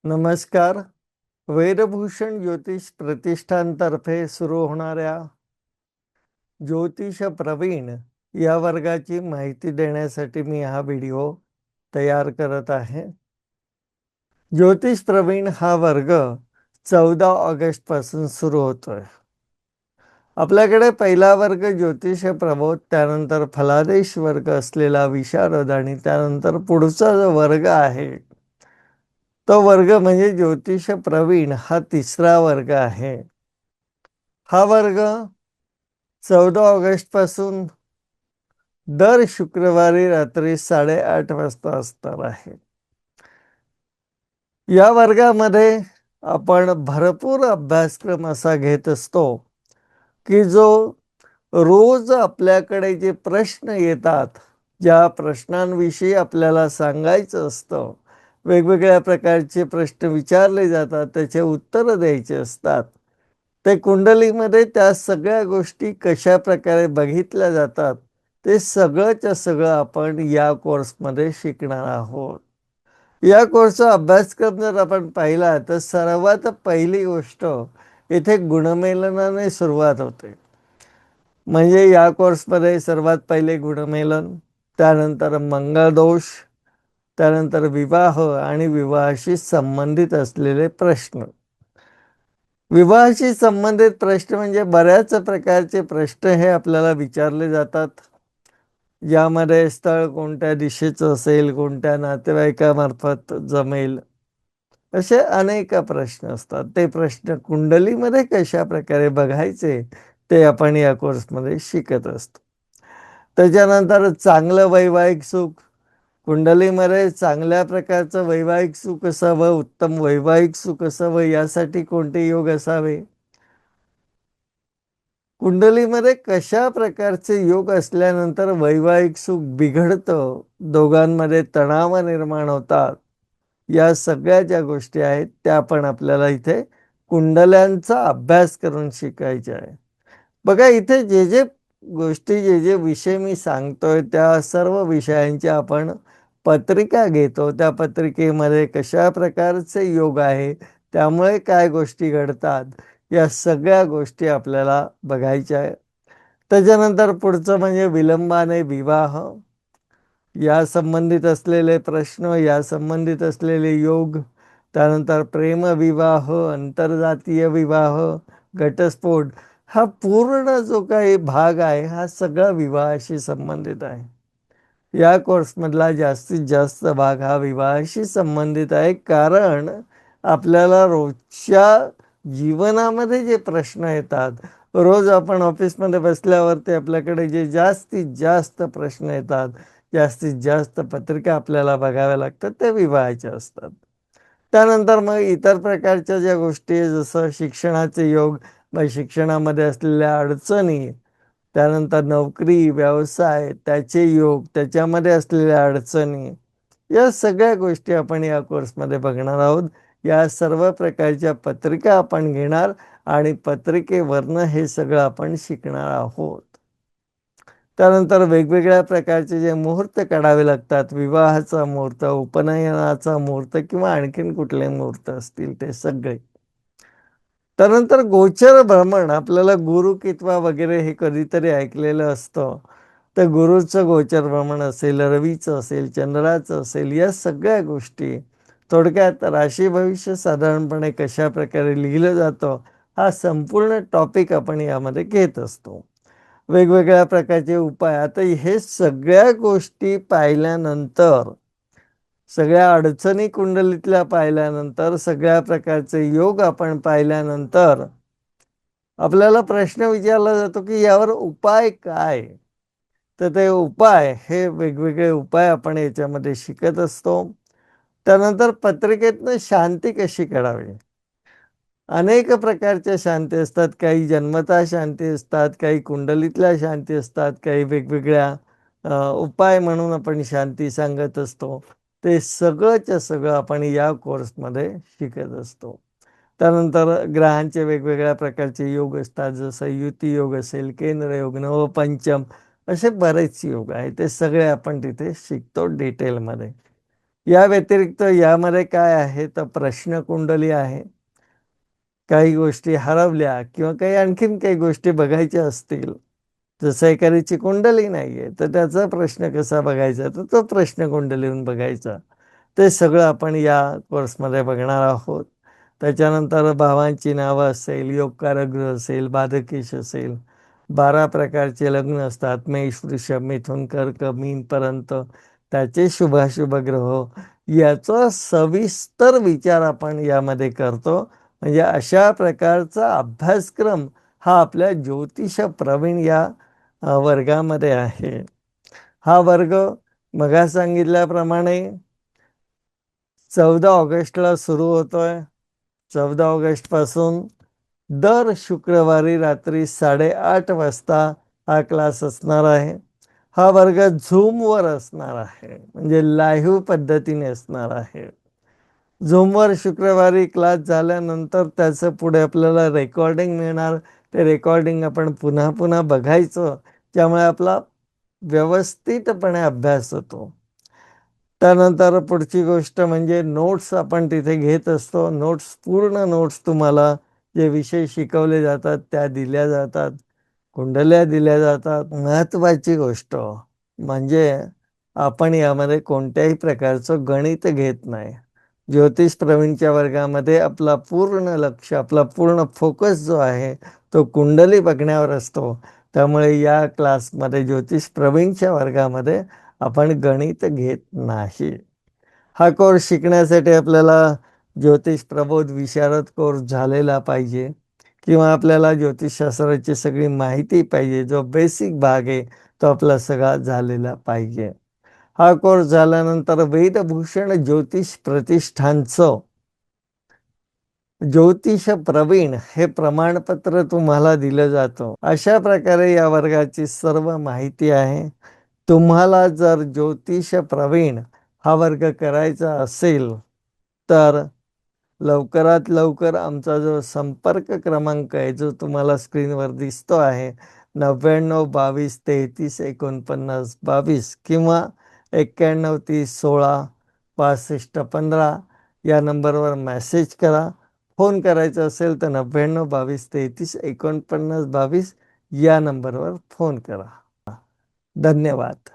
नमस्कार. वेदभूषण ज्योतिष प्रतिष्ठानतर्फे सुरू होणाऱ्या ज्योतिष प्रवीण या वर्गाची माहिती देण्यासाठी मी हा व्हिडिओ तयार करत आहे. ज्योतिष प्रवीण हा वर्ग 14 ऑगस्ट पासून सुरू होतोय. आपल्याकडे पहिला वर्ग ज्योतिष प्रबोध, त्यानंतर फलादेश वर्ग असलेला विशारद आणि त्यानंतर पुढचा जो वर्ग आहे तो वर्ग म्हणजे ज्योतिष प्रवीण हा तिसरा वर्ग आहे. हा वर्ग 14 ऑगस्ट पासून दर शुक्रवारी रात्री 8:30 वाजता असणार आहे. या वर्गामध्ये आपण भरपूर अभ्यासक्रम असा घेत असतो की जो रोज आपल्याकडे जे प्रश्न येतात, ज्या प्रश्नांविषयी आपल्याला सांगायचं असतं, वेगवेगळ्या प्रकारचे प्रश्न विचारले जातात, त्याचे उत्तरं द्यायचे असतात. ते कुंडलीमध्ये त्या सगळ्या गोष्टी कशा प्रकारे बघितल्या जातात, ते सगळंच्या सगळं आपण या कोर्समध्ये शिकणार आहोत. या कोर्सचा अभ्यासक्रम जर आपण पाहिला तर सर्वात पहिली गोष्ट इथे गुणमेलनाने सुरुवात होते. म्हणजे या कोर्समध्ये सर्वात पहिले गुणमेलन, त्यानंतर मंगळदोष, त्यानंतर विवाह आणि विवाहाशी संबंधित असलेले प्रश्न. विवाहाशी संबंधित प्रश्न म्हणजे बऱ्याच प्रकारचे प्रश्न हे आपल्याला विचारले जातात. यामध्ये स्थळ कोणत्या दिशेचं असेल, कोणत्या नातेवाईकामार्फत जमेल, असे अनेक प्रश्न असतात. ते प्रश्न कुंडलीमध्ये कशा प्रकारे बघायचे ते आपण या कोर्समध्ये शिकत असतो. त्याच्यानंतर चांगलं वैवाहिक सुख. कुंडलीमध्ये चांगल्या प्रकारचं वैवाहिक सुख असावं, उत्तम वैवाहिक सुख असावं, यासाठी कोणते योग असावे. कुंडलीमध्ये कशा प्रकारचे योग असल्यानंतर वैवाहिक सुख बिघडतं, दोघांमध्ये तणाव निर्माण होतात, या सगळ्या ज्या गोष्टी आहेत त्या पण आपल्याला इथे कुंडल्यांचा अभ्यास करून शिकायच्या आहे. बघा, इथे जे जे गोष्टी, जे जे विषय मी सांगतोय त्या सर्व विषयांची आपण पत्रिका घेतो. त्या पत्रिकेमध्ये कशा प्रकारचे योग आहे, त्यामुळे काय गोष्टी घडतात, या सगळ्या गोष्टी आपल्याला बघायच्या आहे. त्याच्यानंतर पुढचं म्हणजे विलंबाने विवाह, या संबंधित असलेले प्रश्न, या संबंधित असलेले योग. त्यानंतर प्रेमविवाह, आंतरजातीय विवाह, घटस्फोट, हा पूर्ण जो काही भाग आहे हा सगळा विवाहाशी संबंधित आहे. या कोर्समधला जास्तीत जास्त भाग हा विवाहाशी संबंधित आहे, कारण आपल्याला रोजच्या जीवनामध्ये जे प्रश्न येतात, रोज आपण ऑफिसमध्ये बसल्यावरती आपल्याकडे जे जास्तीत जास्त प्रश्न येतात, जास्तीत जास्त पत्रिका आपल्याला बघाव्या लागतात, ते विवाहाच्या असतात. त्यानंतर मग इतर प्रकारच्या ज्या गोष्टी, जसं शिक्षणाचे योग, मग शिक्षणामध्ये असलेल्या अडचणी, त्यानंतर नोकरी, व्यवसाय, त्याचे योग, त्याच्यामध्ये असलेल्या अडचणी, या सगळ्या गोष्टी आपण या कोर्समध्ये बघणार आहोत. या सर्व प्रकारच्या पत्रिका आपण घेणार आणि पत्रिकेवरनं हे सगळं आपण शिकणार आहोत. त्यानंतर वेगवेगळ्या प्रकारचे जे मुहूर्त काढावे लागतात, विवाहाचा मुहूर्त, उपनयनाचा मुहूर्त किंवा आणखीन कुठले मुहूर्त असतील ते सगळे. त्यानंतर गोचर भ्रमण, आपल्याला गुरु कितवा वगैरे हे कधीतरी ऐकलेलं असतं. तर गुरुचं गोचर भ्रमण असेल, रवीचं असेल, चंद्राचं असेल, या सगळ्या गोष्टी, थोडक्यात राशी भविष्य साधारणपणे कशा प्रकारे लिहिलं जातं, हा संपूर्ण टॉपिक आपण यामध्ये घेत असतो. वेगवेगळ्या प्रकारचे उपाय. आता हे सगळ्या गोष्टी पाहिल्यानंतर, सगळ्या अडचणी कुंडलीतल्या पाहिल्यानंतर, सगळ्या प्रकारचे योग आपण पाहिल्यानंतर आपल्याला प्रश्न विचारला जातो की यावर उपाय काय. तर ते उपाय, हे वेगवेगळे उपाय आपण याच्यामध्ये शिकत असतो. त्यानंतर पत्रिकेतनं शांती कशी काढावी. अनेक प्रकारच्या शांती असतात. काही जन्मतः शांती असतात, काही कुंडलीतल्या शांती असतात, काही वेगवेगळ्या उपाय म्हणून आपण शांती सांगत असतो. ते सगळंच्या सगळं आपण या कोर्समध्ये शिकत असतो. त्यानंतर ग्रहांचे वेगवेगळ्या प्रकारचे योग असतात, जसं युती योग असेल, केंद्र योग, नवपंचम, असे बरेच योग आहेत. ते सगळे आपण तिथे शिकतो डिटेलमध्ये. या व्यतिरिक्त यामध्ये काय आहे तर प्रश्नकुंडली आहे. काही गोष्टी हरवल्या किंवा काही आणखीन काही गोष्टी बघायच्या असतील, जसं एखाद्याची कुंडली नाहीये तर त्याचा प्रश्न कसा बघायचा, तर तो प्रश्न कुंडलीहून बघायचा. ते सगळं आपण या कोर्समध्ये बघणार आहोत. त्याच्यानंतर भावांची नावं असेल, योगकारक ग्रह असेल, बाधकेश असेल, 12 प्रकारचे लग्न असतात, मेष, वृषभ, मिथुन, कर्क, मीनपर्यंत त्याचे शुभाशुभ ग्रह, याचा सविस्तर विचार आपण यामध्ये करतो. म्हणजे अशा प्रकारचा अभ्यासक्रम हा आपल्या ज्योतिष प्रवीण या वर्गामध्ये आहे. हा वर्ग मगा सांगितल्याप्रमाणे 14 ऑगस्टला सुरू होतोय. 14 ऑगस्ट पासून दर शुक्रवारी रात्री 8:30 वाजता हा क्लास असणार आहे. हा वर्ग झूमवर असणार आहे, म्हणजे लाईव्ह पद्धतीने असणार आहे. झूमवर शुक्रवारी क्लास झाल्यानंतर त्याचं पुढे आपल्याला रेकॉर्डिंग मिळणार. ते रेकॉर्डिंग आपण पुन्हा पुन्हा बघायचं, त्यामुळे आपला व्यवस्थितपणे अभ्यास होतो. त्यानंतर पुढची गोष्ट म्हणजे नोट्स आपण तिथे घेत असतो. पूर्ण नोट्स तुम्हाला जे विषय शिकवले जातात त्या दिल्या जातात. कुंडल्या दिल्या जातात. महत्त्वाची गोष्ट म्हणजे आपण यामध्ये कोणत्याही प्रकारचं गणित घेत नाही. ज्योतिष प्रवीणच्या वर्गामध्ये आपला पूर्ण लक्ष, आपला पूर्ण फोकस जो आहे तो कुंडली बघण्यावर असतो. त्यामुळे या क्लासमध्ये, ज्योतिष प्रवीणच्या वर्गामध्ये आपण गणित घेत नाही. हा कोर्स शिकण्यासाठी आपल्याला ज्योतिष प्रबोध विशारद कोर्स झालेला पाहिजे, किंवा आपल्याला ज्योतिषशास्त्राची सगळी माहिती पाहिजे. जो बेसिक भाग आहे तो आपला सगळा झालेला पाहिजे. हा कोर्स झाल्यानंतर वेदभूषण ज्योतिष प्रतिष्ठानचं ज्योतिष प्रवीण हे प्रमाणपत्र तुम्हाला दिलं जातं. अशा प्रकारे या वर्गाची सर्व माहिती आहे. तुम्हाला जर ज्योतिष प्रवीण हा वर्ग करायचा असेल तर लवकरात लवकर आमचा जो संपर्क क्रमांक आहे, जो तुम्हाला स्क्रीनवर दिसतो आहे, 99 22 33 49 22, किंवा 91 30 16 65 15 या नंबरवर मेसेज करा. फोन करायचा असेल तर 99 22 33 49 22 या नंबरवर फोन करा. धन्यवाद.